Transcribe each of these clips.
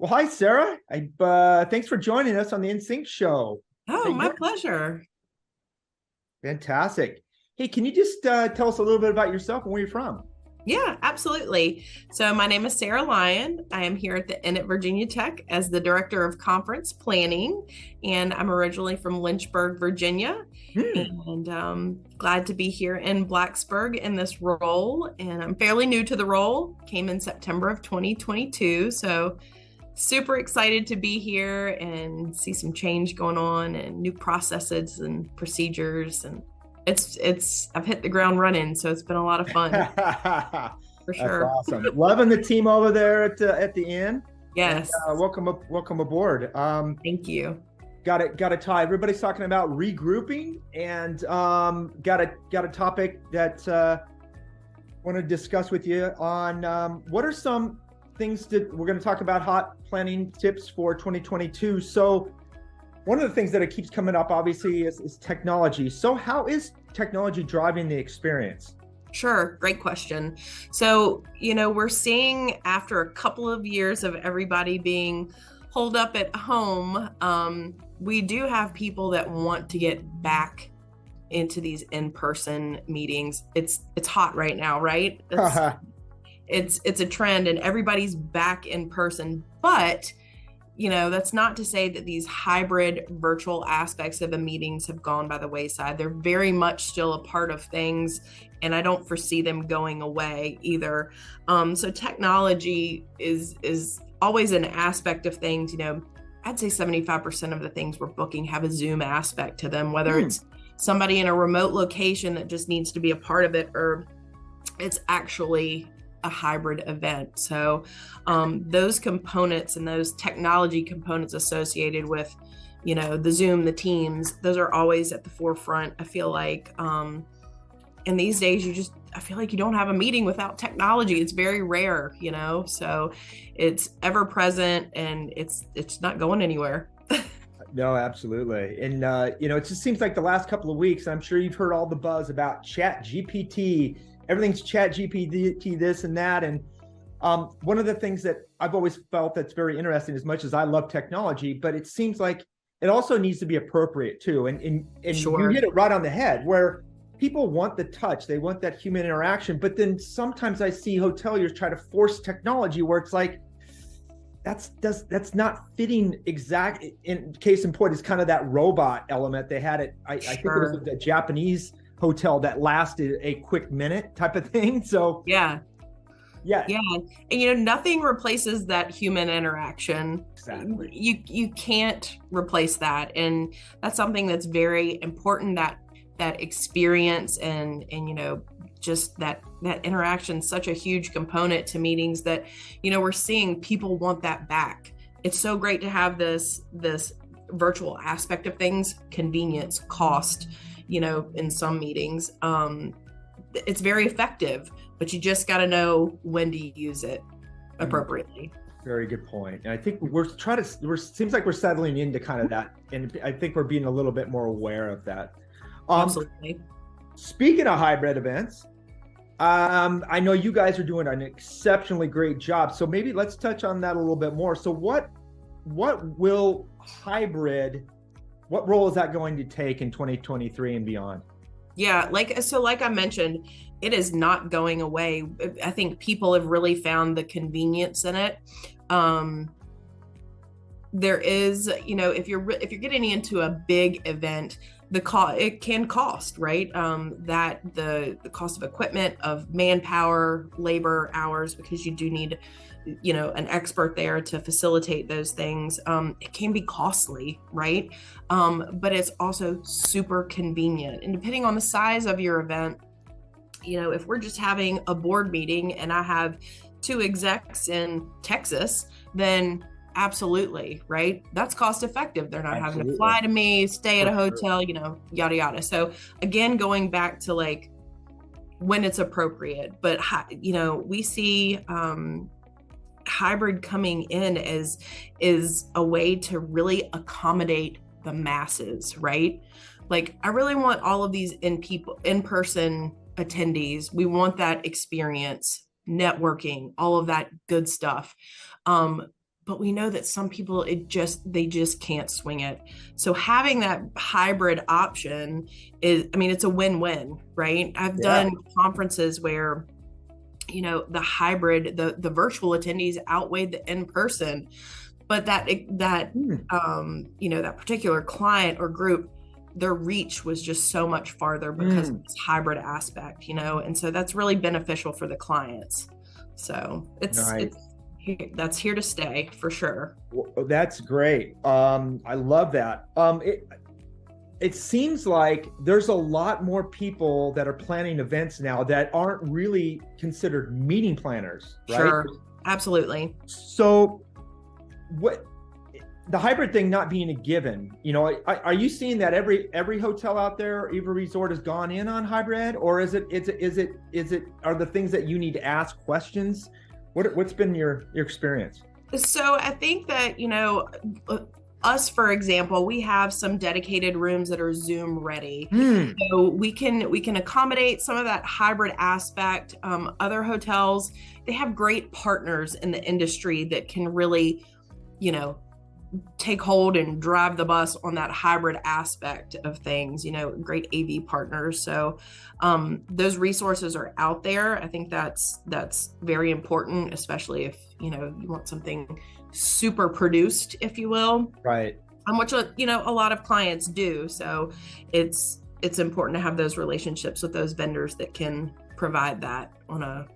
Well, hi, Sarah. Thanks for joining us on the InnSync Show. Oh, my pleasure. Fantastic. Hey, can you just tell us a little bit about yourself and where you're from? Yeah, absolutely. So my name is Sarah Lyon. I am here at the Inn at Virginia Tech as the Director of Conference Planning, and I'm originally from Lynchburg, Virginia, Hmm. and glad to be here in Blacksburg in this role. And I'm fairly new to the role, came in September of 2022, so super excited to be here and see some change going on and new processes and procedures, and it's I've hit the ground running, so it's been a lot of fun for That's sure. awesome. Loving the team over there at the inn. And Yes, welcome aboard. thank you. Got a tie. Everybody's talking about regrouping, and got a topic that want to discuss with you on what are some things that we're going to talk about, hot planning tips for 2022. So one of the things that it keeps coming up, obviously, is technology. So how is technology driving the experience? Sure, great question. So, we're seeing after a couple of years of everybody being holed up at home, we do have people that want to get back into these in-person meetings. It's hot right now, right? It's a trend and everybody's back in person, but that's not to say that these hybrid virtual aspects of the meetings have gone by the wayside. They're very much still a part of things, and I don't foresee them going away either. So technology is always an aspect of things. I'd say 75% of the things we're booking have a Zoom aspect to them, whether it's somebody in a remote location that just needs to be a part of it, or it's actually a hybrid event. So those components and those technology components associated with, the Zoom, the Teams, those are always at the forefront. I feel like, and these days I feel like you don't have a meeting without technology. It's very rare, so it's ever present and it's not going anywhere. No, absolutely. And, it just seems like the last couple of weeks, I'm sure you've heard all the buzz about Chat GPT. Everything's Chat GPT, this and that. And one of the things that I've always felt that's very interesting, as much as I love technology, but it seems like it also needs to be appropriate too. And Sure. You hit it right on the head, where people want the touch, they want that human interaction. But then sometimes I see hoteliers try to force technology where it's like, that's not fitting exact. In case in point is kind of that robot element they had it. I think it was the Japanese hotel that lasted a quick minute type of thing. So yeah. Yeah. And nothing replaces that human interaction. Exactly. You can't replace that. And that's something that's very important, that experience and just that interaction, such a huge component to meetings that, we're seeing people want that back. It's so great to have this virtual aspect of things, convenience, cost, in some meetings. It's very effective, but you just got to know when to use it appropriately. Very good point. And I think seems like we're settling into kind of that. And I think we're being a little bit more aware of that. Absolutely. Speaking of hybrid events, I know you guys are doing an exceptionally great job. So maybe let's touch on that a little bit more. So what role is that going to take in 2023 and beyond? Yeah, like I mentioned, it is not going away. I think people have really found the convenience in it. There is, if you're getting into a big event, it can cost, right? That the cost of equipment, of manpower, labor hours, because you do need, an expert there to facilitate those things. It can be costly, right? But it's also super convenient. And depending on the size of your event, if we're just having a board meeting and I have 2 execs in Texas, then absolutely, right? That's cost effective. They're not having to fly to me, stay at a hotel, yada, yada. So again, going back to like when it's appropriate, but we see hybrid coming in is a way to really accommodate the masses, right? Like I really want all of these in-person attendees. We want that experience, networking, all of that good stuff. but we know that some people they just can't swing it. So having that hybrid option is, I mean, it's a win-win, right? I've done conferences where, you know, the hybrid, the virtual attendees outweighed the in-person, but you know, that particular client or group, their reach was just so much farther because of this hybrid aspect, you know, and so that's really beneficial for the clients. So that's here to stay for sure. Well, that's great. I love that. It seems like there's a lot more people that are planning events now that aren't really considered meeting planners, right? Sure, absolutely. So what the hybrid thing not being a given, you know, are you seeing that every hotel out there, every resort has gone in on hybrid, or is it are the things that you need to ask questions? What's been your experience? So I think that, you know, us, for example, we have some dedicated rooms that are Zoom ready. So we can accommodate some of that hybrid aspect. Other hotels, they have great partners in the industry that can really, you know, take hold and drive the bus on that hybrid aspect of things, you know, great AV partners. So those resources are out there. I think that's very important, especially if, you know, you want something super produced, if you will. Right. Which, you know, a lot of clients do. So it's important to have those relationships with those vendors that can provide that on a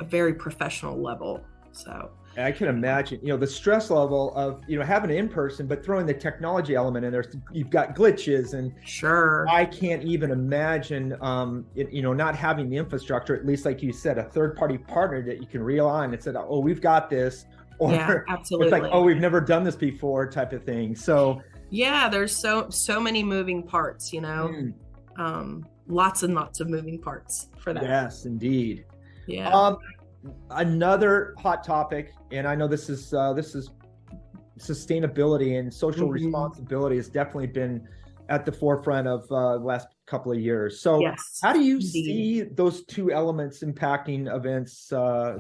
very professional level. So I can imagine, you know, the stress level of, you know, having it in person, but throwing the technology element in there. You've got glitches, and sure, I can't even imagine, you know, not having the infrastructure, at least like you said, a third-party partner that you can rely on and said, oh, we've got this, or yeah, absolutely. It's like, oh, we've never done this before type of thing. So yeah, there's so many moving parts, you know, lots and lots of moving parts for that. Yes, indeed. Yeah. Another hot topic, and I know this is sustainability and social responsibility has definitely been at the forefront of the last couple of years. So yes, how do you see those two elements impacting events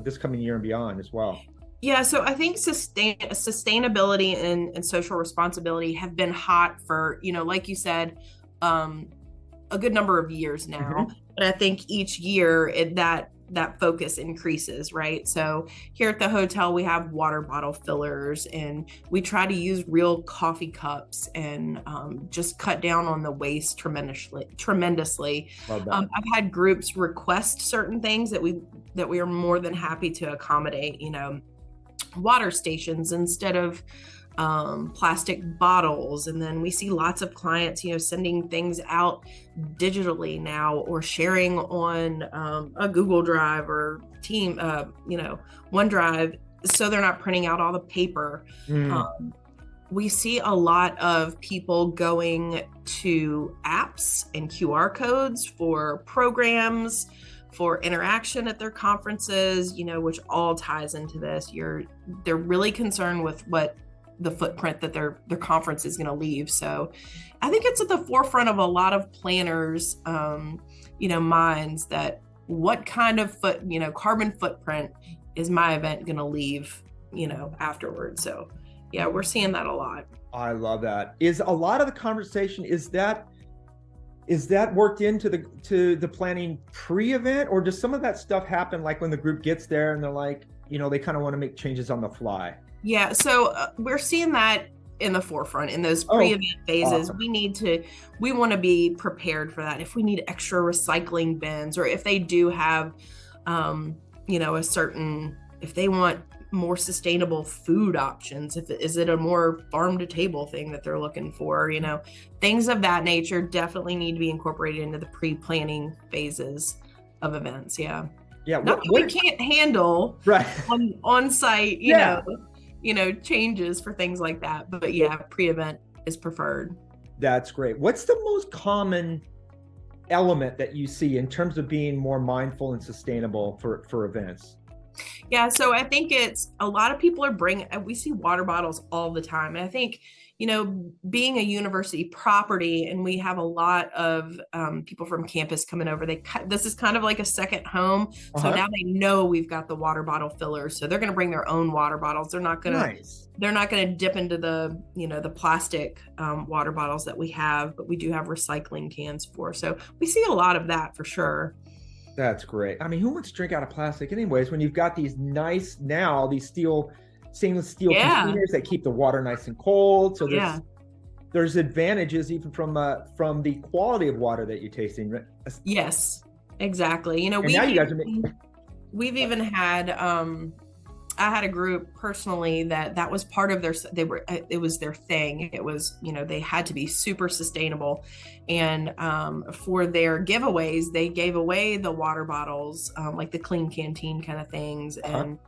this coming year and beyond as well? Yeah, so I think sustainability and social responsibility have been hot for, you know, like you said, a good number of years now. But I think each year that focus increases, right? So here at the hotel, we have water bottle fillers, and we try to use real coffee cups and just cut down on the waste tremendously. I've had groups request certain things that we are more than happy to accommodate, you know, water stations instead of plastic bottles. And then we see lots of clients, you know, sending things out digitally now, or sharing on a Google Drive or Team, you know, OneDrive, so they're not printing out all the paper. We see a lot of people going to apps and QR codes for programs, for interaction at their conferences, you know, which all ties into this. They're really concerned with what the footprint that their conference is going to leave. So I think it's at the forefront of a lot of planners, you know, minds, that what kind of carbon footprint is my event going to leave, you know, afterwards. So yeah, we're seeing that a lot. I love that. Is a lot of the conversation, is that worked into the planning pre-event, or does some of that stuff happen like when the group gets there and they're like, you know, they kind of want to make changes on the fly? Yeah, so we're seeing that in the forefront in those pre-event phases. Awesome. We want to be prepared for that. If we need extra recycling bins, or if they do have, you know, if they want more sustainable food options, is it a more farm to table thing that they're looking for, you know, things of that nature definitely need to be incorporated into the pre-planning phases of events. Yeah. Not that we can't handle on site, you know, changes for things like that. But yeah, pre-event is preferred. That's great. What's the most common element that you see in terms of being more mindful and sustainable for events? Yeah, so I think it's a lot of people are bringing, we see water bottles all the time. And I think, being a university property and we have a lot of people from campus coming over, this is kind of like a second home. So now they know we've got the water bottle fillers. So they're going to bring their own water bottles. They're not going to dip into the plastic water bottles that we have, but we do have recycling cans for. So we see a lot of that for sure. That's great. I mean, who wants to drink out of plastic anyways, when you've got these stainless steel containers that keep the water nice and cold. So there's advantages even from the quality of water that you're tasting. Yes, exactly. We've even had, I had a group personally that was part of it was their thing. It was, they had to be super sustainable. And for their giveaways, they gave away the water bottles, like the clean canteen kind of things, and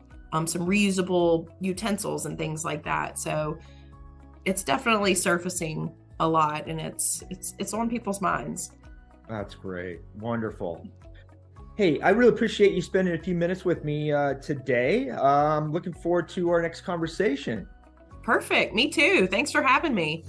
some reusable utensils and things like that. So it's definitely surfacing a lot, and it's on people's minds. That's great. Wonderful. Hey, I really appreciate you spending a few minutes with me today. Looking forward to our next conversation. Perfect. Me too. Thanks for having me.